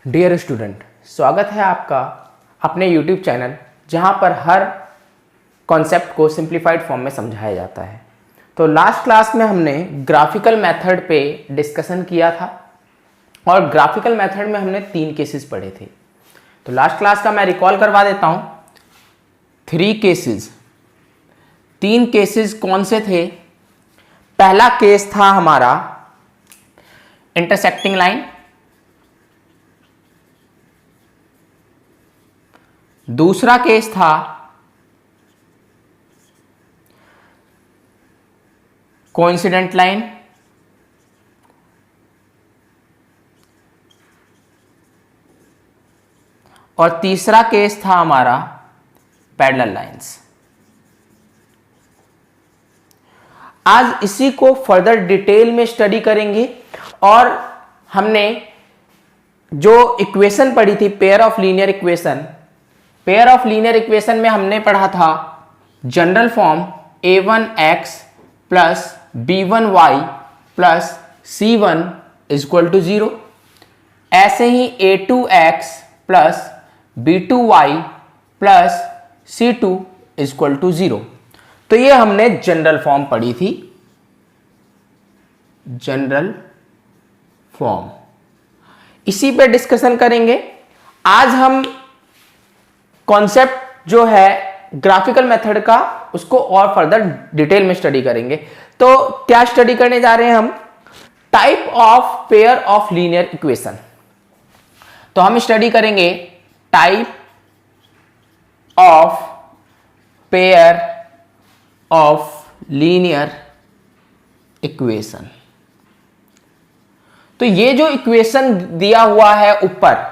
Dear student, स्वागत है आपका अपने YouTube चैनल जहां पर हर कॉन्सेप्ट को सिंप्लीफाइड फॉर्म में समझाया जाता है। तो लास्ट क्लास में हमने ग्राफिकल मेथड पे डिस्कशन किया था और ग्राफिकल मेथड में हमने 3 केसेस पढ़े थे। तो लास्ट क्लास का मैं रिकॉल करवा देता हूं। 3 केसेस, 3 केसेस कौन से थे? पहला केस था हमारा इंटरसेक्टिंग लाइन, दूसरा केस था कोइंसिडेंट लाइन और तीसरा केस था हमारा पैरेलल लाइंस। आज इसी को फर्दर डिटेल में स्टडी करेंगे और हमने जो इक्वेशन पढ़ी थी pair of linear equation, pair of linear equation में हमने पढ़ा था general form a1x plus b1y plus c1 equal to 0। ऐसे ही a2x plus b2y plus c2 equal to 0। तो ये हमने जनरल फॉर्म पढ़ी थी, जनरल फॉर्म। इसी पे डिस्कशन करेंगे। आज हम कॉन्सेप्ट जो है ग्राफिकल मेथड का उसको और फर्दर डिटेल में स्टडी करेंगे। तो क्या स्टडी करने जा रहे हैं हम? Type of pair of linear equation. तो हम स्टडी करेंगे type of pair of linear equation. तो ये जो इक्वेशन दिया हुआ है ऊपर,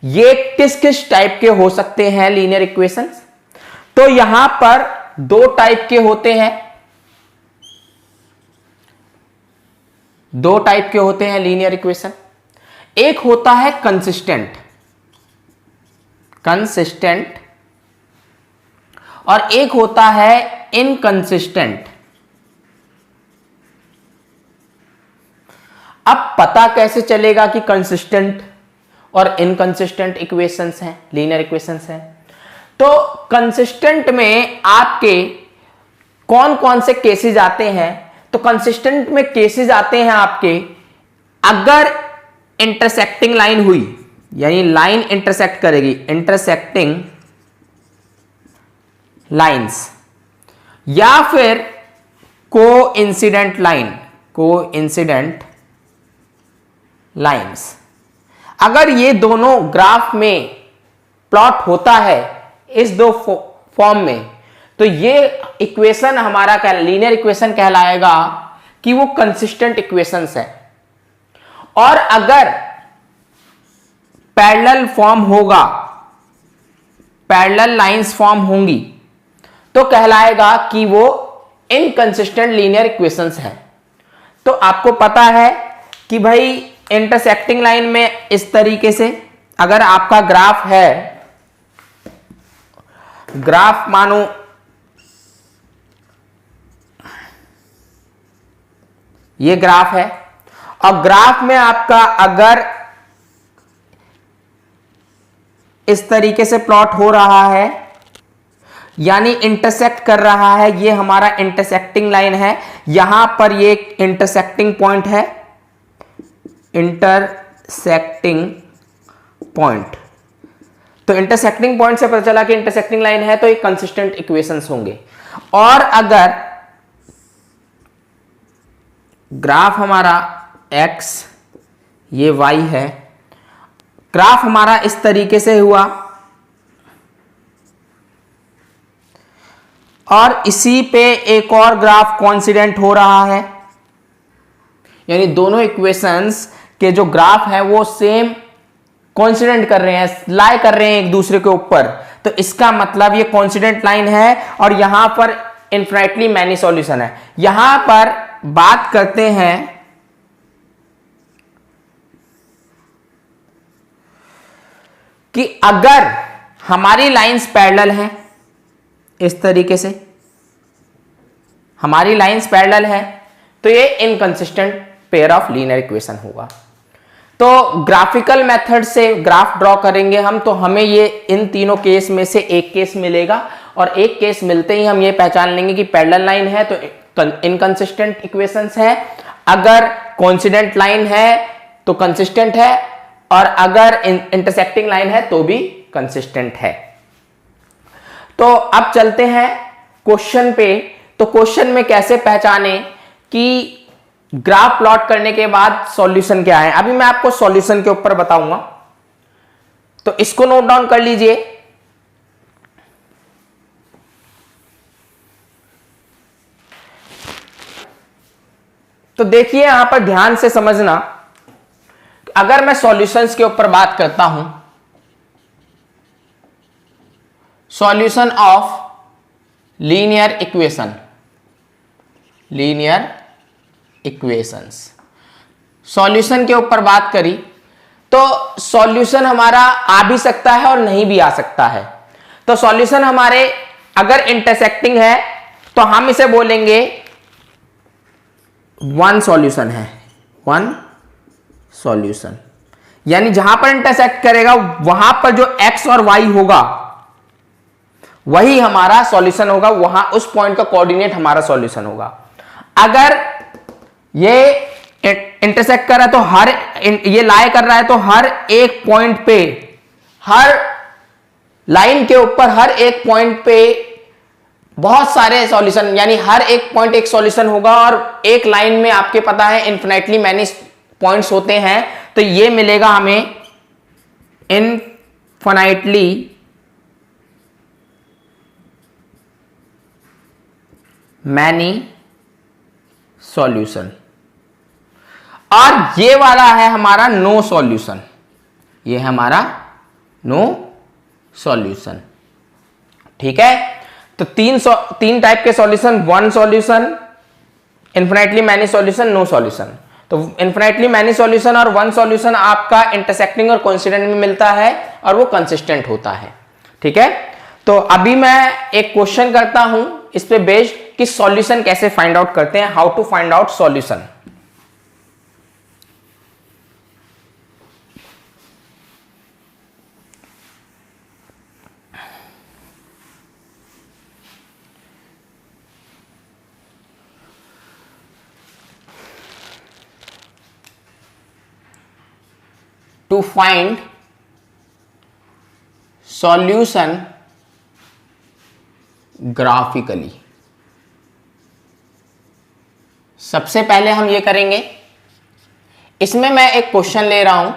ये किस किस टाइप के हो सकते हैं लीनियर इक्वेशंस? तो यहां पर 2 टाइप के होते हैं, 2 टाइप के होते हैं लीनियर इक्वेशन। एक होता है कंसिस्टेंट, कंसिस्टेंट, और एक होता है इनकंसिस्टेंट। अब पता कैसे चलेगा कि कंसिस्टेंट और इनकंसिस्टेंट इक्वेशंस हैं, लीनियर इक्वेशंस हैं? तो कंसिस्टेंट में आपके कौन कौन से केसेस आते हैं? तो कंसिस्टेंट में केसेस आते हैं आपके, अगर इंटरसेक्टिंग लाइन हुई, यानी लाइन इंटरसेक्ट करेगी, इंटरसेक्टिंग लाइंस, या फिर कोइंसिडेंट लाइन, कोइंसिडेंट लाइंस। अगर ये दोनों ग्राफ में प्लॉट होता है इस 2 फॉर्म में, तो ये इक्वेशन हमारा लीनियर इक्वेशन कहलाएगा कि वो कंसिस्टेंट इक्वेशंस है। और अगर पैरेलल फॉर्म होगा, पैरेलल लाइंस फॉर्म होंगी, तो कहलाएगा कि वो इनकंसिस्टेंट लीनियर इक्वेशंस है। तो आपको पता है कि भाई इंटरसेक्टिंग लाइन में इस तरीके से अगर आपका ग्राफ है, ग्राफ मानो ये ग्राफ है, और ग्राफ में आपका अगर इस तरीके से प्लॉट हो रहा है, यानी इंटरसेक्ट कर रहा है, ये हमारा इंटरसेक्टिंग लाइन है, यहां पर ये इंटरसेक्टिंग पॉइंट है, इंटरसेक्टिंग पॉइंट। तो इंटरसेक्टिंग पॉइंट से पता चला कि इंटरसेक्टिंग लाइन है, तो ये कंसिस्टेंट इक्वेशंस होंगे। और अगर ग्राफ हमारा x, ये y है, ग्राफ हमारा इस तरीके से हुआ और इसी पे एक और ग्राफ कोइंसिडेंट हो रहा है, यानी दोनों इक्वेशंस के जो ग्राफ है वो सेम कोइंसिडेंट कर रहे हैं, लाई कर रहे हैं एक दूसरे के ऊपर। तो इसका मतलब ये कोइंसिडेंट लाइन है और यहां पर इनफिनिटली मैनी सॉल्यूशन है। यहां पर बात करते हैं कि अगर हमारी लाइंस पैरेलल हैं, इस तरीके से हमारी लाइंस पैरेलल है, तो ये inconsistent pair of linear equation होगा। तो ग्राफिकल मेथड से ग्राफ ड्रॉ करेंगे हम, तो हमें ये इन तीनों केस में से एक केस मिलेगा, और एक केस मिलते ही हम ये पहचान लेंगे कि पैरेलल लाइन है तो इनकंसिस्टेंट इक्वेशंस है, अगर कोइंसिडेंट लाइन है तो कंसिस्टेंट है, और अगर इंटरसेक्टिंग लाइन है तो भी कंसिस्टेंट है। तो अब चलते हैं क्वेश्चन पे। तो क्वेश्चन में कैसे पहचाने कि ग्राफ प्लॉट करने के बाद सॉल्यूशन क्या है, अभी मैं आपको सॉल्यूशन के ऊपर बताऊंगा, तो इसको नोट डाउन कर लीजिए। तो देखिए यहां पर ध्यान से समझना, अगर मैं सॉल्यूशंस के ऊपर बात करता हूं, solution of linear equation, linear equations, solution के ऊपर बात करी तो सॉल्यूशन हमारा आ भी सकता है और नहीं भी आ सकता है। तो सॉल्यूशन हमारे अगर इंटरसेक्टिंग है तो हम इसे बोलेंगे वन सॉल्यूशन है, वन सॉल्यूशन, यानी जहां पर इंटरसेक्ट करेगा वहां पर जो x और y होगा वही हमारा सॉल्यूशन होगा, वहां उस पॉइंट का कोऑर्डिनेट हमारा सॉल्यूशन होगा। अगर ये इंटरसेक्ट कर रहा है तो हर, ये लाई कर रहा है तो हर एक पॉइंट पे, हर लाइन के ऊपर हर एक पॉइंट पे बहुत सारे सॉल्यूशन, यानी हर एक पॉइंट एक सॉल्यूशन होगा, और एक लाइन में आपके पता है इन्फिनेटली मैनी पॉइंट्स होते हैं, तो ये मिलेगा हमें इनफिनिटली मैनी सॉल्यूशन। और ये वाला है हमारा नो सॉल्यूशन, ये है हमारा नो सॉल्यूशन। ठीक है, तो तीन टाइप के solution, one solution, infinitely many solution, no solution. तो इन्फिनिटली मैनी सॉल्यूशन और वन सॉल्यूशन आपका इंटरसेक्टिंग और कोइंसिडेंट में मिलता है और वो कंसिस्टेंट होता है। ठीक है, तो अभी मैं एक क्वेश्चन करता हूं इस पे बेस्ड कि सॉल्यूशन कैसे फाइंड आउट करते हैं, how to find out solution. To find solution graphically, सबसे पहले हम ये करेंगे, इसमें मैं एक क्वेश्चन ले रहा हूं।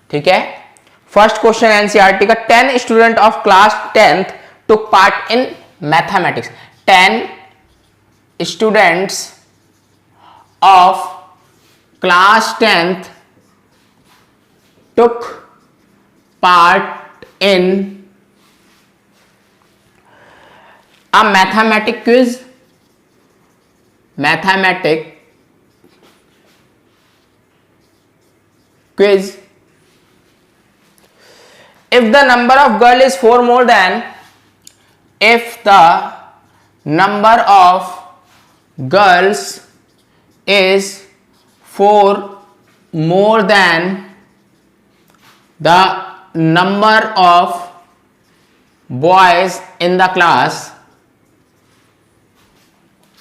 ठीक है, फर्स्ट क्वेश्चन एनसीईआरटी का, 10 student of class 10th took part in mathematics। 10 students of class 10th took part in a mathematic quiz, if the number of girl is 4 more than, if the number of girls is 4 more than the number of boys in the class,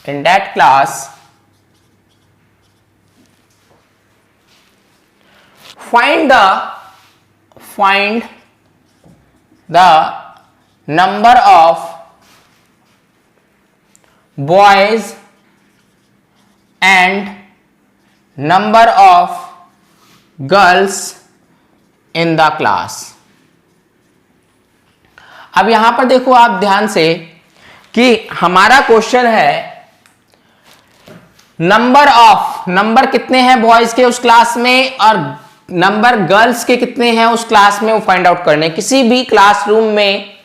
in that class find the number of boys and number of girls in the class। अब यहां पर देखो आप ध्यान से कि हमारा question है नंबर कितने हैं बॉयज के उस क्लास में और नंबर गर्ल्स के कितने हैं उस क्लास में, वो फाइंड आउट करने। किसी भी क्लासरूम में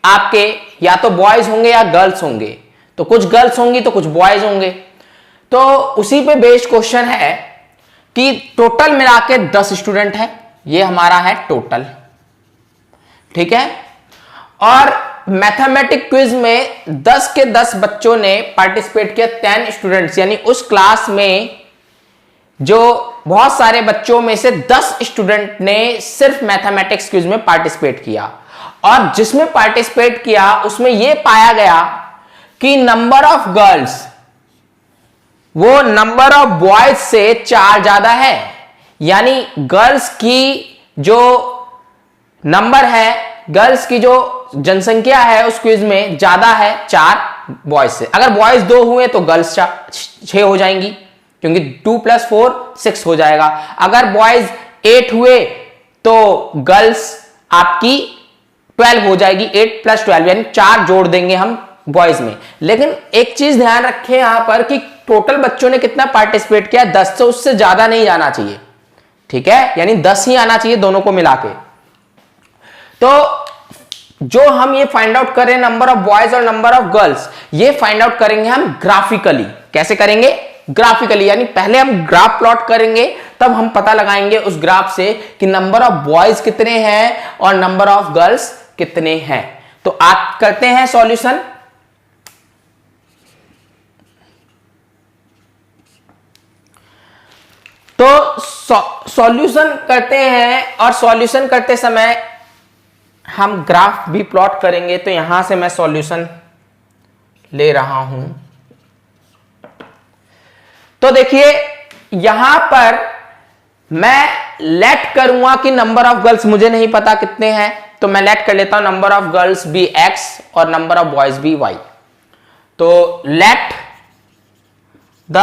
आपके या तो बॉयज होंगे या गर्ल्स होंगे, तो कुछ गर्ल्स होंगी तो कुछ बॉयज होंगे, तो उसी पे बेस्ड क्वेश्चन है कि टोटल मिला के 10 स्टूडेंट है, ये हमारा है टोटल। ठीक है, और मैथमेटिक क्विज में 10 के 10 बच्चों ने पार्टिसिपेट किया, 10 स्टूडेंट्स, यानी उस क्लास में जो बहुत सारे बच्चों में से 10 स्टूडेंट ने सिर्फ मैथमेटिक्स क्विज में पार्टिसिपेट किया, और जिसमें पार्टिसिपेट किया उसमें यह पाया गया कि नंबर ऑफ गर्ल्स वो नंबर ऑफ बॉयज से 4 ज्यादा है। यानी गर्ल्स की जो नंबर है, गर्ल्स की जो जनसंख्या है उस क्विज में ज्यादा है 4 बॉयज से। अगर बॉयज 2 हुए तो गर्ल्स 6 हो जाएंगी, क्योंकि 2 + 4 6 हो जाएगा। अगर बॉयज 8 हुए तो गर्ल्स आपकी 12 हो जाएगी, 8 + 12 यानी 4 जोड़ देंगे हम बॉयज में। लेकिन एक चीज ध्यान रखें यहां पर कि टोटल बच्चों ने कितना पार्टिसिपेट किया, 10 से उससे ज्यादा नहीं जाना चाहिए, ठीक है, यानी 10 ही आना चाहिए दोनों को मिला के। तो जो हम ये फाइंड आउट करें नंबर ऑफ बॉयज और नंबर ऑफ गर्ल्स, ये फाइंड आउट करेंगे हम ग्राफिकली। कैसे करेंगे? ग्राफिकली, यानी पहले हम ग्राफ प्लॉट करेंगे, तब हम पता लगाएंगे उस ग्राफ से कि नंबर ऑफ बॉयज कितने हैं और नंबर ऑफ गर्ल्स कितने हैं। तो आप करते हैं सॉल्यूशन। तो सॉल्यूशन करते हैं, और सॉल्यूशन करते समय हम ग्राफ भी प्लॉट करेंगे। तो यहां से मैं सॉल्यूशन ले रहा हूं। तो देखिए यहां पर मैं लेट करूंगा कि नंबर ऑफ गर्ल्स मुझे नहीं पता कितने हैं, तो मैं लेट कर लेता हूं number of girls be x और number of boys be y। तो let the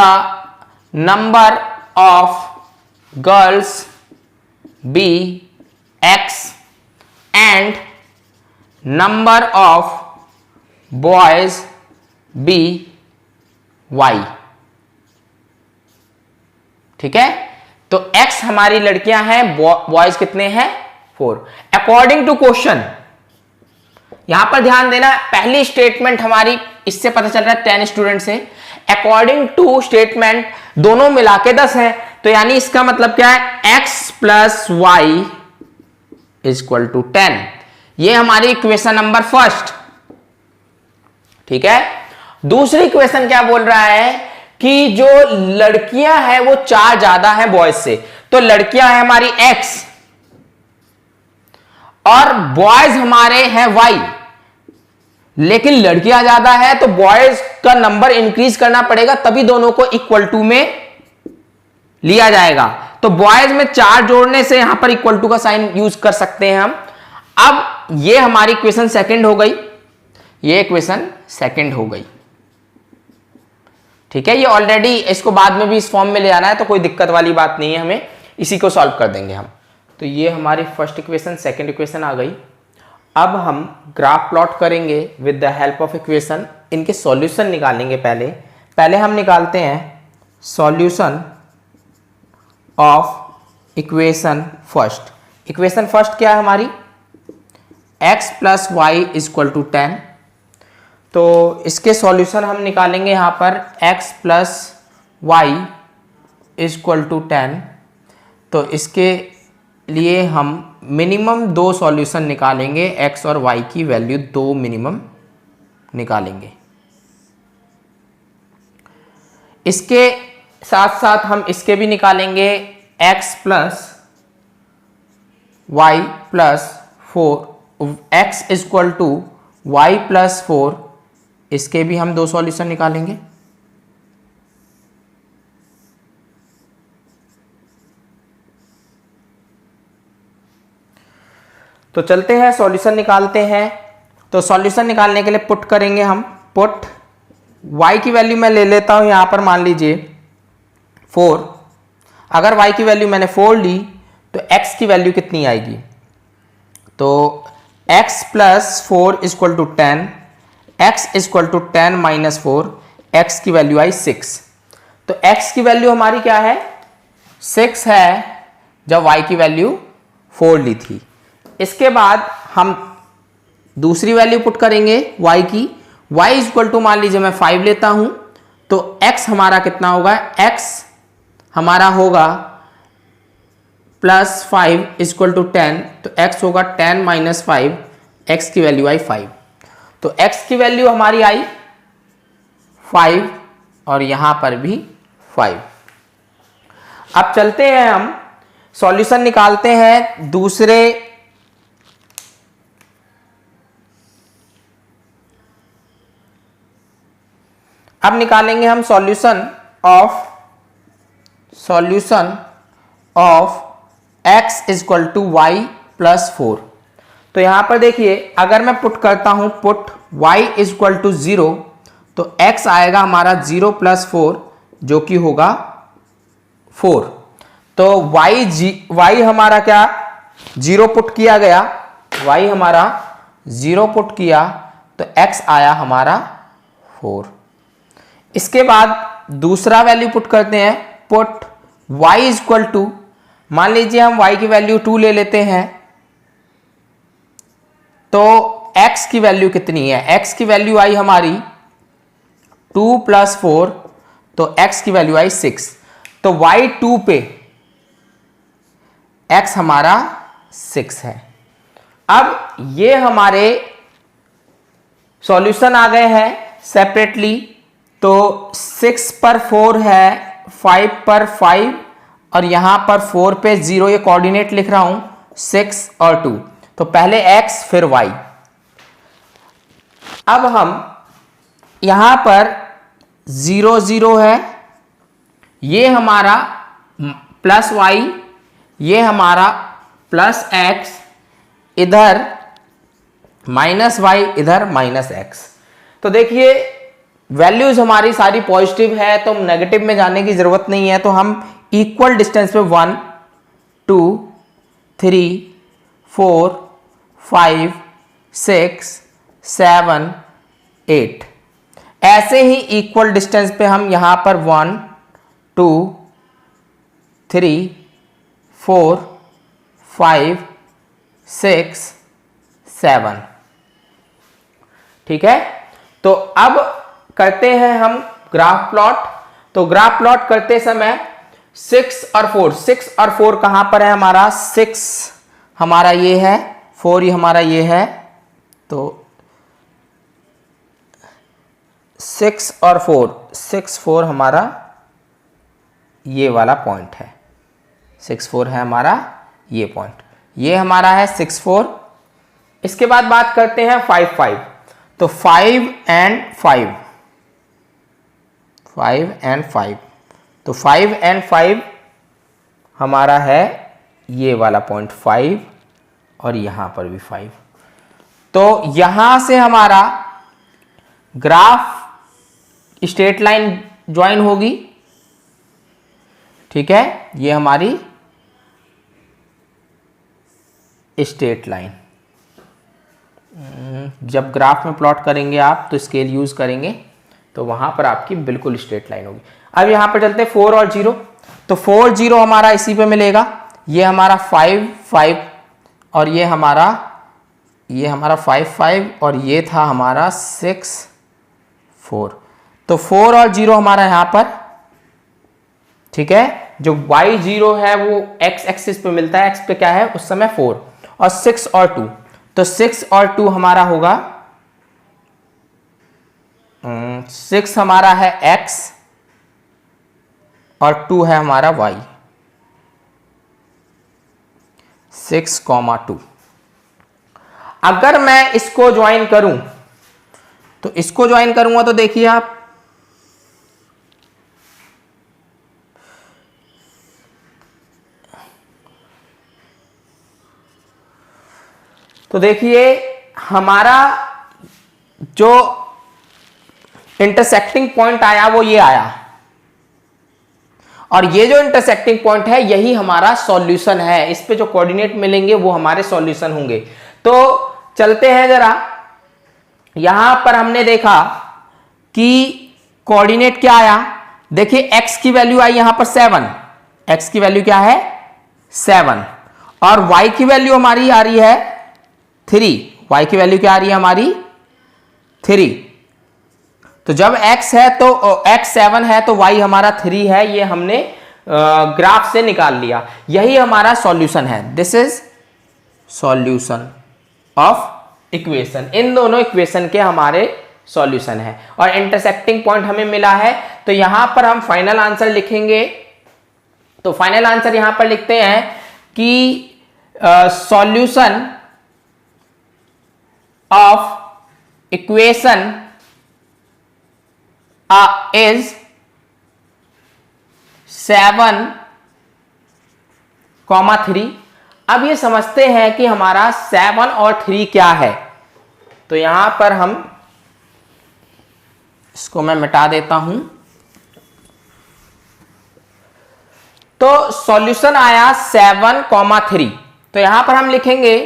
number of girls be x and number of boys be y। ठीक है, तो x हमारी लड़कियां हैं, बॉयज कितने हैं 4। अकॉर्डिंग टू क्वेश्चन, यहां पर ध्यान देना, पहली स्टेटमेंट हमारी इससे पता चल रहा है 10 स्टूडेंट से, अकॉर्डिंग टू स्टेटमेंट दोनों मिला के 10 है। तो यानी इसका मतलब क्या है, x + y = 10। ये हमारी इक्वेशन नंबर फर्स्ट। ठीक है, दूसरी इक्वेशन क्या बोल रहा है कि जो लड़कियां हैं वो 4 ज्यादा हैं बॉयज से। तो लड़कियां हैं हमारी x और बॉयज हमारे हैं y, लेकिन लड़कियां ज्यादा है तो बॉयज का नंबर इंक्रीज करना पड़ेगा, तभी दोनों को इक्वल टू में लिया जाएगा। तो बॉयज में 4 जोड़ने से यहां पर इक्वल टू का साइन यूज कर सकते हैं हम। अब ये हमारी इक्वेशन सेकंड हो गई, ये इक्वेशन सेकंड हो गई। ठीक है, ये ऑलरेडी, इसको बाद में भी इस फॉर्म में ले जाना है तो कोई दिक्कत वाली बात नहीं है, हमें इसी को सॉल्व कर देंगे हम। तो ये हमारी फर्स्ट इक्वेशन सेकंड इक्वेशन आ गई। अब हम ग्राफ प्लॉट करेंगे with the help of equation, इनके सॉल्यूशन निकालेंगे। पहले हम निकालते हैं solution of equation first. Equation first क्या है हमारी, x + y = 10। तो इसके सॉल्यूशन हम निकालेंगे यहां पर x + y = 10। तो इसके लिए हम मिनिमम 2 सॉल्यूशन निकालेंगे, x और y की वैल्यू 2 मिनिमम निकालेंगे। इसके साथ साथ हम इसके भी निकालेंगे, x + y + 4, x = y + 4, इसके भी हम 2 सॉल्यूशन निकालेंगे। तो चलते हैं सॉल्यूशन निकालते हैं। तो सॉल्यूशन निकालने के लिए पुट करेंगे हम, पुट y की वैल्यू मैं ले लेता हूं यहां पर, मान लीजिए 4। अगर y की वैल्यू मैंने 4 ली तो x की वैल्यू कितनी आएगी, तो x + 4 = 10, x = 10 - 4, x की वैल्यू आई 6। तो x की वैल्यू हमारी क्या है, 6 है, जब y की वैल्यू 4 ली थी। इसके बाद हम दूसरी वैल्यू पुट करेंगे y की, y = मान लीजिए मैं 5 लेता हूं, तो x हमारा कितना होगा, x हमारा होगा +5 = 10, तो x होगा 10 - 5, x की वैल्यू आई 5। तो x की वैल्यू हमारी आई 5 और यहां पर भी 5। अब चलते हैं, हम सॉल्यूशन निकालते हैं दूसरे अब निकालेंगे हम solution of x equal to y plus 4। तो यहां पर देखिए, अगर मैं पुट करता हूं पुट y इक्वल टू 0, तो x आएगा हमारा 0 प्लस 4 जो कि होगा 4। तो y हमारा क्या 0 पुट किया गया, y हमारा 0 पुट किया तो x आया हमारा 4। इसके बाद दूसरा वैल्यू पुट करते हैं, पुट y इक्वल टू, मान लीजिए हम y की वैल्यू 2 ले लेते हैं, तो x की वैल्यू कितनी है, x की वैल्यू आई हमारी 2 प्लस 4, तो x की वैल्यू आई 6। तो y 2 पे x हमारा 6 है। अब ये हमारे सॉल्यूशन आ गए हैं सेपरेटली। तो 6 पर 4 है, 5 पर 5 और यहां पर 4 पे 0, ये कोऑर्डिनेट लिख रहा हूं 6 और 2। तो पहले x फिर y। अब हम यहां पर 0 0 है, ये हमारा प्लस y, ये हमारा प्लस x, इधर माइनस y, इधर माइनस x। तो देखिए वैल्यूज हमारी सारी पॉजिटिव है, तो नेगेटिव में जाने की जरूरत नहीं है। तो हम इक्वल डिस्टेंस पे 1 2 3 4 5 6 7 8 ऐसे ही इक्वल डिस्टेंस पे हम यहां पर 1 2 3 4 5 6 7, ठीक है। तो अब करते हैं हम ग्राफ प्लॉट। तो ग्राफ प्लॉट करते समय 6 और 4 कहां पर है हमारा, 6 हमारा ये है, 4 हमारा ये है। तो 6 और 6 4 हमारा ये वाला पॉइंट है, 6 4 है हमारा ये पॉइंट, ये हमारा है 6 4। इसके बाद बात करते हैं 5 5। तो 5 एंड 5, 5 एंड 5, तो 5 एंड 5 हमारा है ये वाला पॉइंट 5 और यहां पर भी 5। तो यहां से हमारा ग्राफ स्ट्रेट लाइन ज्वाइन होगी, ठीक है। ये हमारी स्ट्रेट लाइन, जब ग्राफ में प्लॉट करेंगे आप तो स्केल यूज करेंगे तो वहां पर आपकी बिल्कुल स्ट्रेट लाइन होगी। अब यहां पर चलते हैं 4 और 0। तो 4 0 हमारा इसी पे मिलेगा, ये हमारा 5 5 और ये हमारा 5 5 और ये था हमारा 6 4। तो 4 और 0 हमारा यहां पर, ठीक है। जो y 0 है वो x एक्सिस पे मिलता है, x पे क्या है उस समय 4 और 6 और 2। तो 6 और 2 हमारा होगा 6 हमारा है x और 2 है हमारा y, 6, 2। अगर मैं इसको ज्वाइन करूं, तो इसको ज्वाइन करूंगा तो देखिए आप, तो देखिए हमारा जो इंटरसेक्टिंग पॉइंट आया वो ये आया, और ये जो इंटरसेक्टिंग पॉइंट है यही हमारा सॉल्यूशन है। इस पे जो कोऑर्डिनेट मिलेंगे वो हमारे सॉल्यूशन होंगे। तो चलते हैं जरा, यहां पर हमने देखा कि कोऑर्डिनेट क्या आया, देखिए x की वैल्यू आई यहां पर 7, x की वैल्यू क्या है 7 और y की वैल्यू हमारी आ रही है 3, y की वैल्यू क्या आ रही है हमारी 3। तो जब x है तो x 7 है तो y हमारा 3 है, ये हमने ग्राफ से निकाल लिया, यही हमारा सॉल्यूशन है। This is solution of equation, इन दोनों इक्वेशन के हमारे सॉल्यूशन है। और इंटरसेक्टिंग पॉइंट हमें मिला है, तो यहां पर हम फाइनल आंसर लिखेंगे तो फाइनल आंसर यहां पर लिखते हैं कि सॉल्यूशन ऑफ इक्वेशन इज 7,3। अब ये समझते हैं कि हमारा 7 और 3 क्या है। तो यहां पर हम इसको मैं मिटा देता हूं। तो सॉल्यूशन आया 7,3। तो यहां पर हम लिखेंगे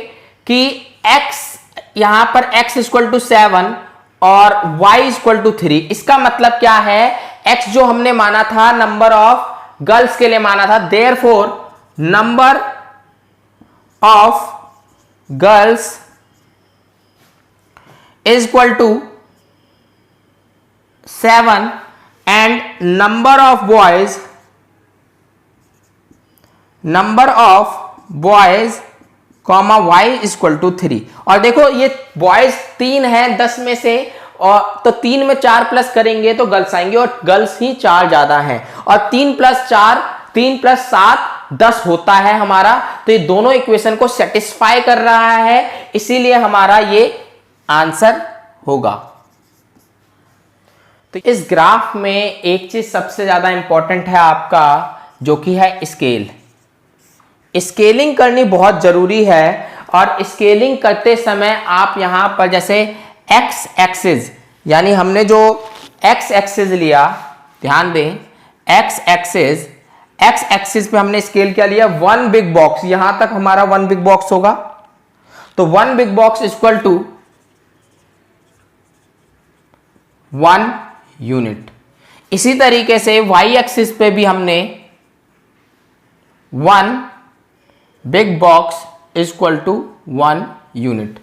कि x, यहां पर x इक्वल टू 7 और y इक्वल टू 3। इसका मतलब क्या है, x जो हमने माना था नंबर ऑफ गर्ल्स के लिए माना था, therefore number of girls is equal to 7 and number of boys comma y equal to 3। और देखो ये बॉयज 3 है 10 में से, और तो 3 में 4 प्लस करेंगे तो गर्ल्स आएंगे, और गर्ल्स ही 4 ज्यादा हैं, और 3 प्लस 4 3 प्लस 7 10 होता है हमारा। तो ये दोनों इक्वेशन को सेटिस्फाई कर रहा है, इसीलिए हमारा ये आंसर होगा। तो इस ग्राफ में एक चीज सबसे ज्यादा इंपॉर्टेंट है आपका, जो कि है स्केल। स्केलिंग करनी बहुत जरूरी है, और स्केलिंग करते समय आप यहां पर जैसे x एक्सिस, यानी हमने जो x एक्सिस लिया, ध्यान दें, x एक्सिस पे हमने स्केल क्या लिया, 1 बिग बॉक्स। यहां तक हमारा 1 बिग बॉक्स होगा, तो 1 big box equal to 1 unit. इसी तरीके से y एक्सिस पे भी हमने 1 big box equal to 1 unit.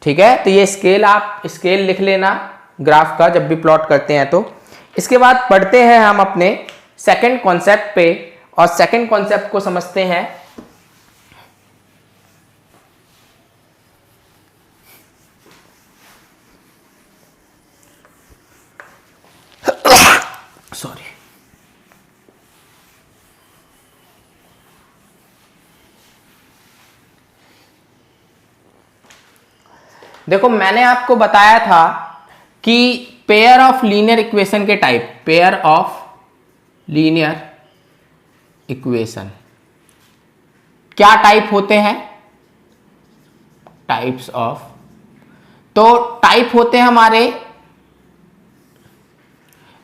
ठीक है, तो ये स्केल, आप स्केल लिख लेना ग्राफ का जब भी प्लॉट करते हैं। तो इसके बाद पढ़ते हैं हम अपने सेकंड कॉन्सेप्ट पे, और सेकंड कॉन्सेप्ट को समझते हैं। सॉरी, देखो मैंने आपको बताया था कि पेयर ऑफ लीनियर इक्वेशन के type, pair of linear equation क्या टाइप होते हैं, टाइप्स ऑफ। तो टाइप होते हैं हमारे,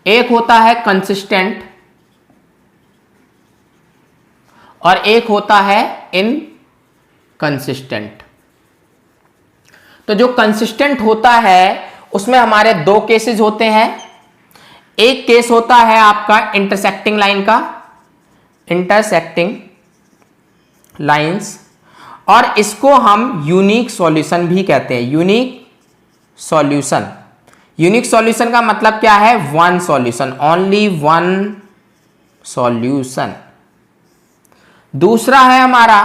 एक होता है कंसिस्टेंट और एक होता है इनकंसिस्टेंट। तो जो कंसिस्टेंट होता है उसमें हमारे 2 केसेस होते हैं। एक केस होता है आपका इंटरसेक्टिंग लाइन का, इंटरसेक्टिंग लाइंस, और इसको हम यूनिक सॉल्यूशन भी कहते हैं, यूनिक सॉल्यूशन। यूनिक सॉल्यूशन का मतलब क्या है, 1 सॉल्यूशन, ओनली 1 सॉल्यूशन। दूसरा है हमारा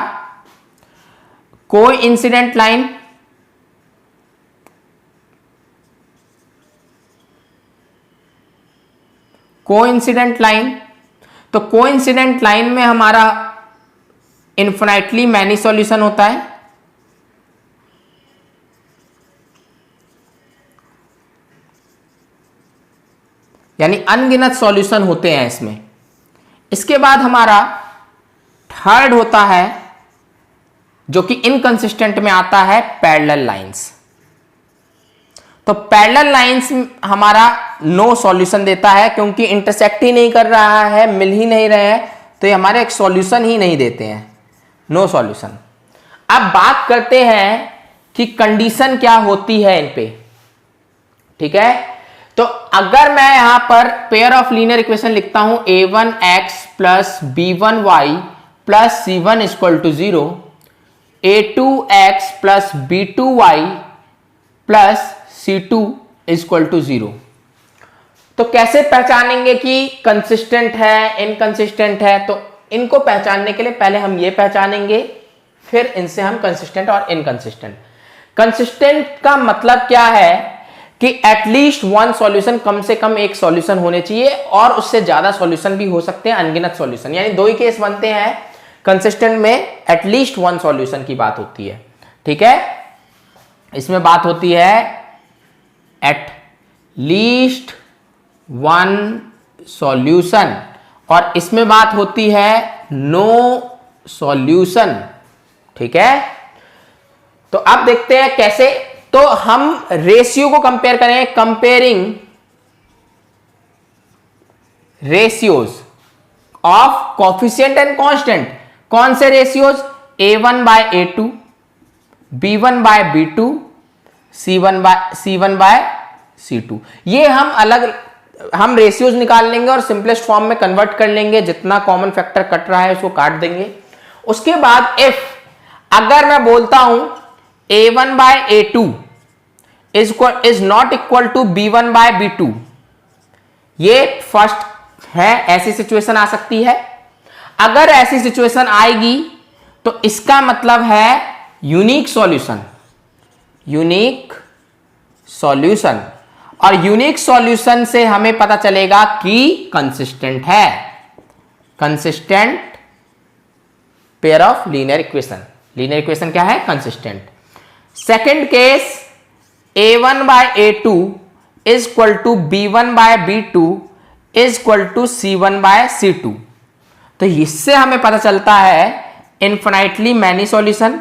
कोइंसिडेंट लाइन, कोइंसिडेंट लाइन। तो कोइंसिडेंट लाइन में हमारा इन्फिनाइटली मैनी सॉल्यूशन होता है, यानी अनगिनत सॉल्यूशन होते हैं इसमें। इसके बाद हमारा थर्ड होता है, जो कि इनकंसिस्टेंट में आता है, पैरेलल लाइंस। तो पैरेलल लाइंस हमारा नो सॉल्यूशन देता है, क्योंकि इंटरसेक्ट ही नहीं कर रहा है, मिल ही नहीं रहे हैं, तो ये हमारे एक सॉल्यूशन ही नहीं देते हैं, नो सॉल्यूशन। अब बात करते हैं कि कंडीशन क्या होती है इन पे। ठीक है, तो अगर मैं यहां पर पेयर ऑफ लीनियर इक्वेशन लिखता हूं, a1x plus b1y plus c1 equal to 0, a2x plus b2y plus c2 equal to 0। तो कैसे पहचानेंगे कि कंसिस्टेंट है, इनकंसिस्टेंट है? तो इनको पहचानने के लिए पहले हम ये पहचानेंगे, फिर इनसे हम कंसिस्टेंट और इनकंसिस्टेंट। कंसिस्टेंट का मतलब क्या है कि एटलीस्ट वन सॉल्यूशन, कम से कम एक सॉल्यूशन होने चाहिए, और उससे ज्यादा सॉल्यूशन भी हो सकते हैं, अनगिनत सॉल्यूशन, यानी दो ही केस बनते हैं कंसिस्टेंट में, एटलीस्ट वन सॉल्यूशन की बात होती है। ठीक है, इसमें बात होती है एट लीस्ट वन सॉल्यूशन, और इसमें बात होती है नो सॉल्यूशन। ठीक है, तो अब देखते हैं कैसे। तो हम रेशियो को कंपेयर करेंगे, comparing ratios of coefficient and constant. कौन से ratios? A1 by A2, B1 by B2, C1 by C2। ये हम रेशियोज निकाल लेंगे और सिंपलेस्ट फॉर्म में कन्वर्ट कर लेंगे, जितना कॉमन फैक्टर कट रहा है उसको काट देंगे। उसके बाद इफ अगर मैं बोलता हूं A1 by A2 is not equal to B1 by B2, ये फर्स्ट है, ऐसी सिचुएशन आ सकती है। अगर ऐसी सिचुएशन आएगी तो इसका मतलब है यूनिक सॉल्यूशन, यूनिक सॉल्यूशन, और यूनिक सॉल्यूशन से हमें पता चलेगा कि कंसिस्टेंट है, consistent pair of linear equation. Linear equation क्या है? Consistent. Second case, A1 by A2 is equal to B1 by B2 is equal to C1 by C2। तो इससे हमें पता चलता है इनफिनाइटली मैनी सॉल्यूशन,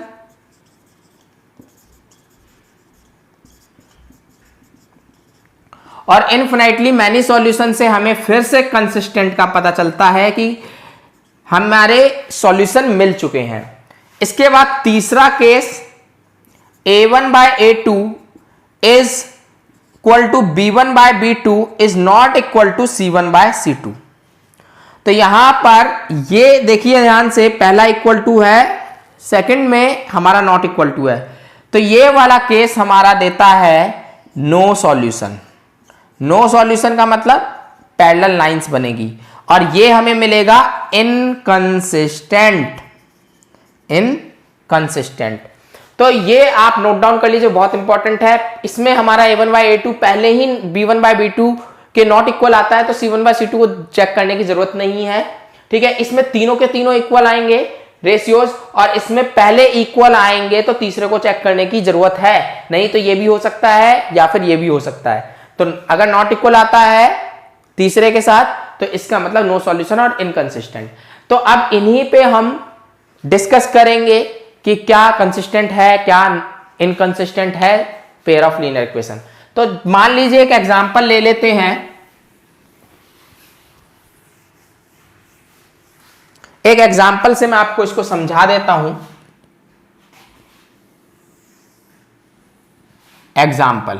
और इनफिनाइटली मैनी सॉल्यूशन से हमें फिर से कंसिस्टेंट का पता चलता है कि हमारे सॉल्यूशन मिल चुके हैं। इसके बाद तीसरा case, A1 by A2 is equal to B1 by B2 is not equal to C1 by C2। तो यहां पर ये देखिए ध्यान से, पहला इक्वल टू है, सेकंड में हमारा नॉट इक्वल टू है, तो ये वाला केस हमारा देता है नो सॉल्यूशन। नो सॉल्यूशन का मतलब पैरेलल लाइंस बनेगी, और ये हमें मिलेगा इनकंसिस्टेंट, इनकंसिस्टेंट। तो ये आप नोट डाउन कर लीजिए, बहुत इंपॉर्टेंट है। इसमें हमारा A1 बाय A2 पहले ही B1 बाय B2 के नॉट इक्वल आता है, तो C1 बाय C2 को चेक करने की जरूरत नहीं है। ठीक है, इसमें तीनों के तीनों इक्वल आएंगे रेशियोज, और इसमें पहले इक्वल आएंगे तो तीसरे को चेक करने की जरूरत है नहीं, तो ये भी हो सकता है या फिर ये भी हो सकता है। तो अगर नॉट इक्वल आता है तीसरे के साथ तो इसका मतलब नो सॉल्यूशन और इनकंसिस्टेंट। तो अब इन्हीं पे हम डिस्कस करेंगे कि क्या कंसिस्टेंट है, क्या इनकंसिस्टेंट है पेयर ऑफ लीनियर इक्वेशन। तो मान लीजिए एक एग्जांपल ले लेते हैं। एक एग्जांपल से मैं आपको इसको समझा देता हूं। एग्जांपल,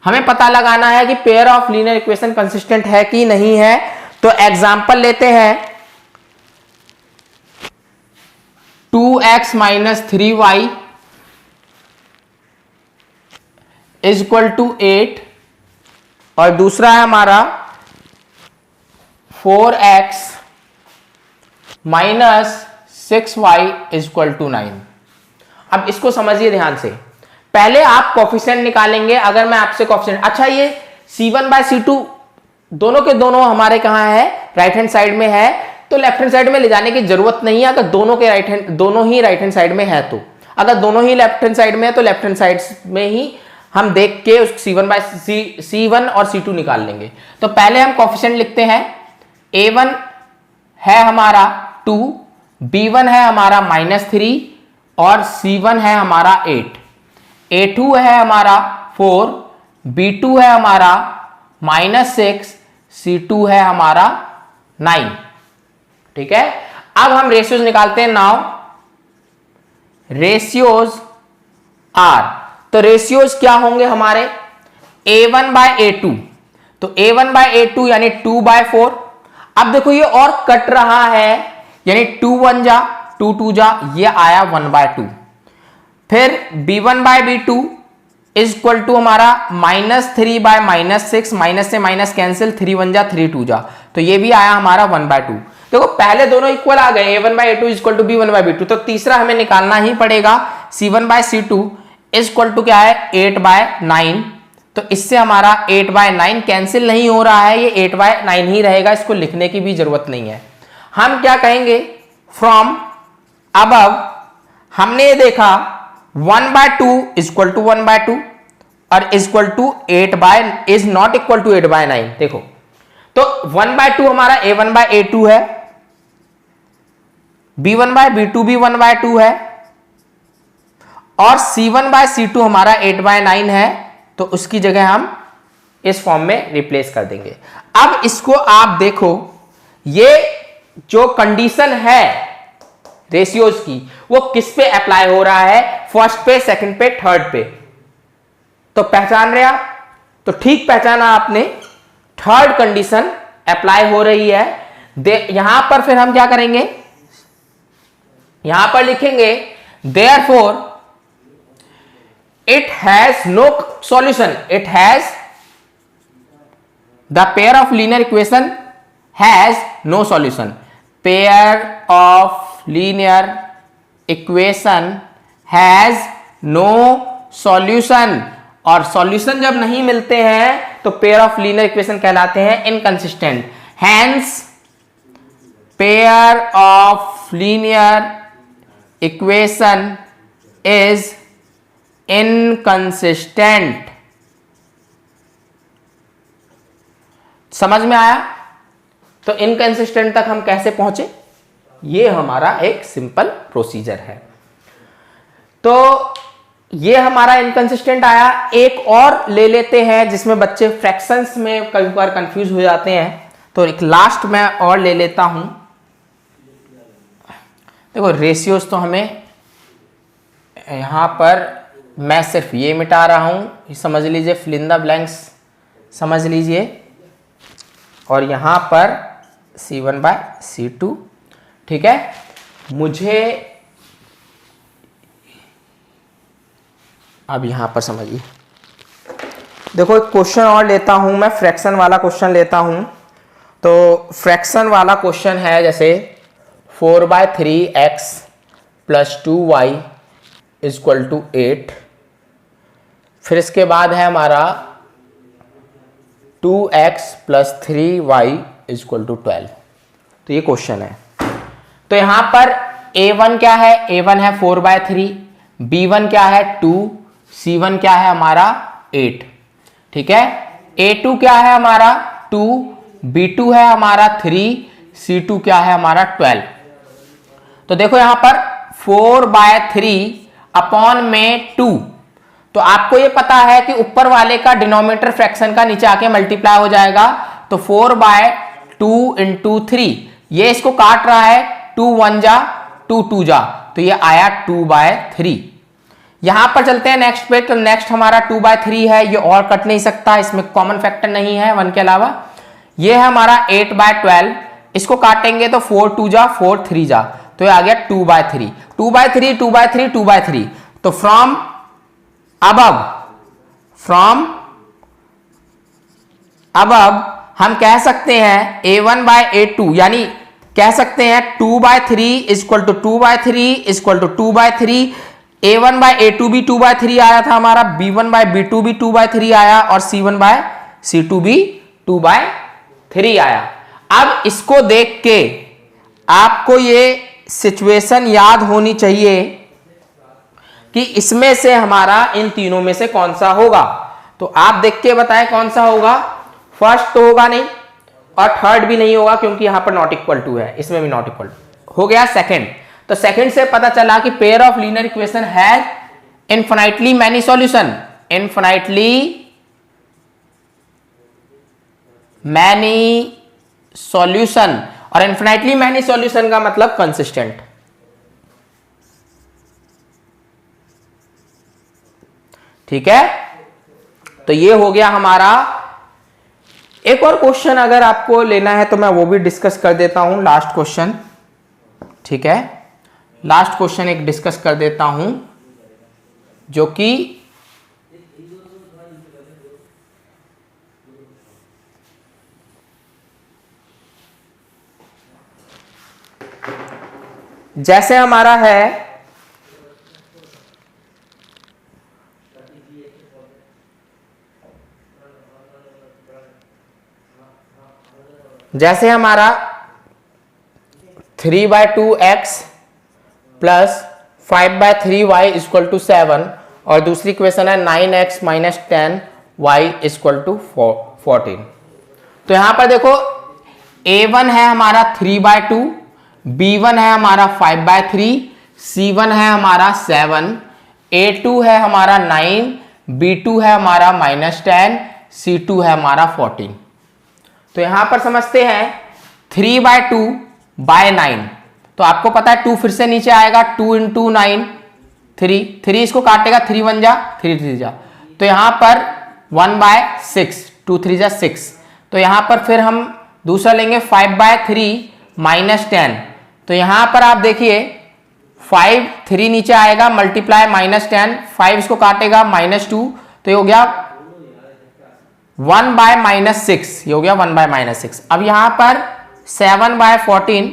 हमें पता लगाना है कि pair of linear equation consistent है कि नहीं है। तो एग्जांपल लेते हैं, 2x minus 3y is equal to 8, और दूसरा है हमारा 4x minus 6y is equal to 9। अब इसको समझिए ध्यान से। पहले आप कोफिशिएंट निकालेंगे। अगर मैं आपसे कोफिशिएंट, अच्छा ये C1 बाय C2 दोनों के दोनों हमारे कहां है? राइट हैंड साइड में है, तो लेफ्ट हैंड साइड में ले जाने की जरूरत नहीं है। अगर दोनों के दोनों ही राइट हैंड साइड में है, तो अगर दोनों ही लेफ्ट हैंड साइड में है तो लेफ्ट हैंड साइड में ही हम देख के उस C1 और C2 निकाल लेंगे। तो पहले हम कोफिशिएंट लिखते हैं। A1 है हमारा 2, B1 है हमारा -3 और C1 है हमारा 8। A2 है हमारा 4, B2 है हमारा -6, C2 है हमारा 9। ठीक है, अब हम रेशियोज निकालते हैं। नाउ रेशियोज आर, तो रेशियोज क्या होंगे हमारे? A1 बाय A2, तो A1 बाय A2 यानी 2 बाय 4। अब देखो ये और कट रहा है, यानी 2 1 जा 2 2 जा, ये आया 1 बाय 2। फिर B1 by B2 is equal to हमारा -3 बाय -6, माइनस से माइनस कैंसिल, 3 1 जा 3 2 जा, तो ये भी आया हमारा 1 बाय 2। देखो पहले दोनों इक्वल आ गए, A1 by A2 is equal to B1 by B2, तो तीसरा हमें निकालना ही पड़ेगा। C1 by C2 is equal to क्या है? 8 बाय 9 तो इससे हमारा 8/9 कैंसिल नहीं हो रहा है, ये 8/9 ही रहेगा, इसको लिखने की भी जरूरत नहीं है। हम क्या कहेंगे, फ्रॉम अबव हमने ये देखा 1/2 इक्वल टू 1/2 और equal to 8 is not equal to 8/9। देखो तो 1/2 हमारा A1/A2 है, B1/B2 भी 1/2 है और C1/C2 हमारा 8/9 है, तो उसकी जगह हम इस फॉर्म में रिप्लेस कर देंगे। अब इसको आप देखो, ये जो कंडीशन है रेशियोज की वो किस पे अप्लाई हो रहा है, फर्स्ट पे, सेकंड पे, थर्ड पे। तो पहचान रहे आप, तो ठीक पहचाना आपने, थर्ड कंडीशन अप्लाई हो रही है। यहां पर फिर हम क्या करेंगे, यहां पर लिखेंगे therefore it has no solution, it has the pair of linear equation has no solution, pair of linear equation has no solution। और सॉल्यूशन जब नहीं मिलते हैं तो पेयर ऑफ लीनियर इक्वेशन कहलाते हैं inconsistent. Hence pair of linear equation is inconsistent. समझ में आया? तो इनकंसिस्टेंट तक हम कैसे पहुंचे, ये हमारा एक सिंपल प्रोसीजर है। तो ये हमारा इनकंसिस्टेंट आया। एक और ले लेते हैं जिसमें बच्चे फ्रैक्शंस में कई बार कंफ्यूज हो जाते हैं, तो एक लास्ट में और ले लेता हूं। देखो रेशियोज तो हमें यहां पर मैं सिर्फ ये मिटा रहा हूं, समझ लीजिए, फिल इन द ब्लैंक्स समझ लीजिए, और यहां पर C1/C2। ठीक है, मुझे अब यहां पर समझिए, देखो एक क्वेश्चन और लेता हूं मैं, फ्रैक्शन वाला क्वेश्चन लेता हूं। तो फ्रैक्शन वाला क्वेश्चन है जैसे 4/3x + 2y = 8, फिर इसके बाद है हमारा 2x + 3y = 12। तो ये क्वेश्चन है। तो यहां पर A1 क्या है, A1 है 4/3, B1 क्या है 2, C1 क्या है हमारा 8। ठीक है, A2 क्या है हमारा 2, B2 है हमारा 3, C2 क्या है हमारा 12। तो देखो यहां पर 4/3 अपॉन में 2, तो आपको ये पता है कि ऊपर वाले का डिनोमिनेटर फ्रैक्शन का नीचे आके मल्टीप्लाई हो जाएगा। तो 4/2 × 3, ये इसको काट रहा है, 2 1 जा 2 2 जा, तो ये आया 2/3। यहां पर चलते हैं नेक्स्ट पे, तो नेक्स्ट हमारा 2/3 है, ये और कट नहीं सकता, इसमें कॉमन फैक्टर नहीं है 1 के अलावा। ये है हमारा 8/12, इसको काटेंगे तो 4 2 जा 4 3 जा, तो ये आ गया 2/3। 2/3 2/3 2/3। तो फ्रॉम अबव हम कह सकते हैं A1/A2, यानी कह सकते हैं 2/3 = 2/3 = 2/3। A1/A2 भी 2/3 आया था हमारा, B1/B2 भी 2/3 आया और C1/C2 भी 2/3 आया। अब इसको देख के आपको ये सिचुएशन याद होनी चाहिए कि इसमें से हमारा इन तीनों में से कौन सा होगा। तो आप देख के बताएं कौन सा होगा। फर्स्ट तो होगा नहीं और थर्ड भी नहीं होगा, क्योंकि यहां पर नॉट इक्वल टू है, इसमें भी नॉट इक्वल हो गया सेकंड। तो सेकंड से पता चला कि pair of linear equation has infinitely many solution, infinitely many solution, और इनफिनाइटली मैनी सॉल्यूशन का मतलब कंसिस्टेंट। ठीक है, तो ये हो गया हमारा। एक और क्वेश्चन अगर आपको लेना है तो मैं वो भी डिस्कस कर देता हूं, लास्ट क्वेश्चन। ठीक है, लास्ट क्वेश्चन एक डिस्कस कर देता हूं, जो कि जैसे हमारा है जैसे हमारा 3/2x plus 5/3y equal to 7 और दूसरी इक्वेशन है 9x minus 10y equal to 14। तो यहां पर देखो a1 है हमारा 3/2, b1 है हमारा 5/3, c1 है हमारा 7, a2 है हमारा 9, b2 है हमारा -10, c2 है हमारा 14। तो यहां पर समझते हैं 3/2/9, तो आपको पता है 2 फिर से नीचे आएगा, 2 इंटू 9 3 इसको काटेगा, 3 1 जा 3 3 जा, तो यहां पर 1/6, 2 3 जा 6। तो यहां पर फिर हम दूसरा लेंगे 5/3 माइनस 10, तो यहां पर आप देखिए 5 3 नीचे आएगा, मल्टीप्लाई -10, 5 इसको काटेगा -2, तो ये हो गया 1/-6, ये हो गया 1/-6। अब यहां पर 7/14,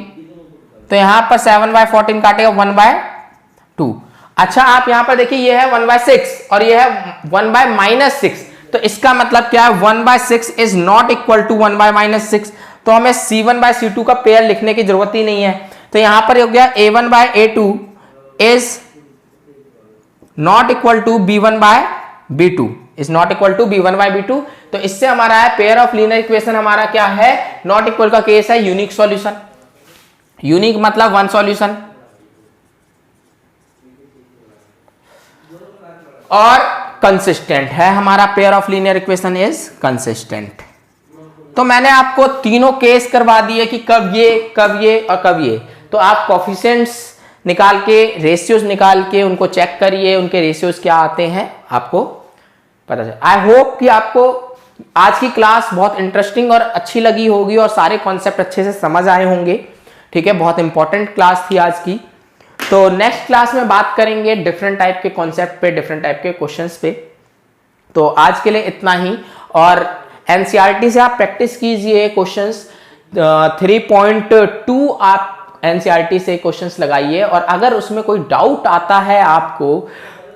तो यहां पर 7/14 काटेगा 1/2। अच्छा आप यहां पर देखिए ये है 1/6 और ये है 1/-6, तो इसका मतलब क्या है 1/6 इज नॉट इक्वल टू 1/-6, तो हमें C1/C2 का पेयर लिखने की जरूरत ही नहीं है। तो यहां पर हो गया A1/A2 is not equal to B1/B2, is not equal to B1/B2। तो इससे हमारा है पेयर ऑफ लीनियर इक्वेशन हमारा क्या है, नॉट इक्वल का केस है यूनिक सॉल्यूशन। यूनिक मतलब वन सॉल्यूशन, और कंसिस्टेंट है हमारा pair of linear equation is consistent. तो मैंने आपको तीनों केस करवा दिए कि कब ये और कब ये। तो आप कोफिशिएंट्स निकाल के, रेशियोज निकाल के उनको चेक करिए, उनके रेशियोज क्या आते हैं आपको पता चले। आई होप कि आपको आज की क्लास बहुत इंटरेस्टिंग और अच्छी लगी होगी और सारे कॉन्सेप्ट अच्छे से समझ आए होंगे। ठीक है, बहुत इंपॉर्टेंट क्लास थी आज की। तो नेक्स्ट क्लास में बात करेंगे डिफरेंट टाइप के कॉन्सेप्ट पे, डिफरेंट टाइप के क्वेश्चंस पे। तो आज के लिए इतना ही, और एनसीईआरटी से आप प्रैक्टिस कीजिए क्वेश्चंस। 3.2 आप एनसीईआरटी से क्वेश्चंस लगाइए, और अगर उसमें कोई डाउट आता है आपको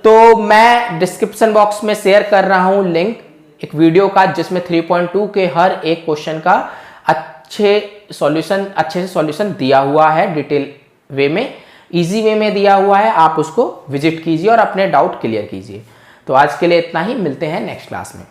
तो मैं डिस्क्रिप्शन बॉक्स में शेयर कर रहा हूं लिंक एक वीडियो का, जिसमें 3.2 के हर एक क्वेश्चन का अच्छे से सॉल्यूशन दिया हुआ है, डिटेल वे में, इजी वे में दिया हुआ है। आप उसको विजिट कीजिए और अपने डाउट क्लियर कीजिए। तो आज के लिए इतना ही, मिलते हैं नेक्स्ट क्लास में।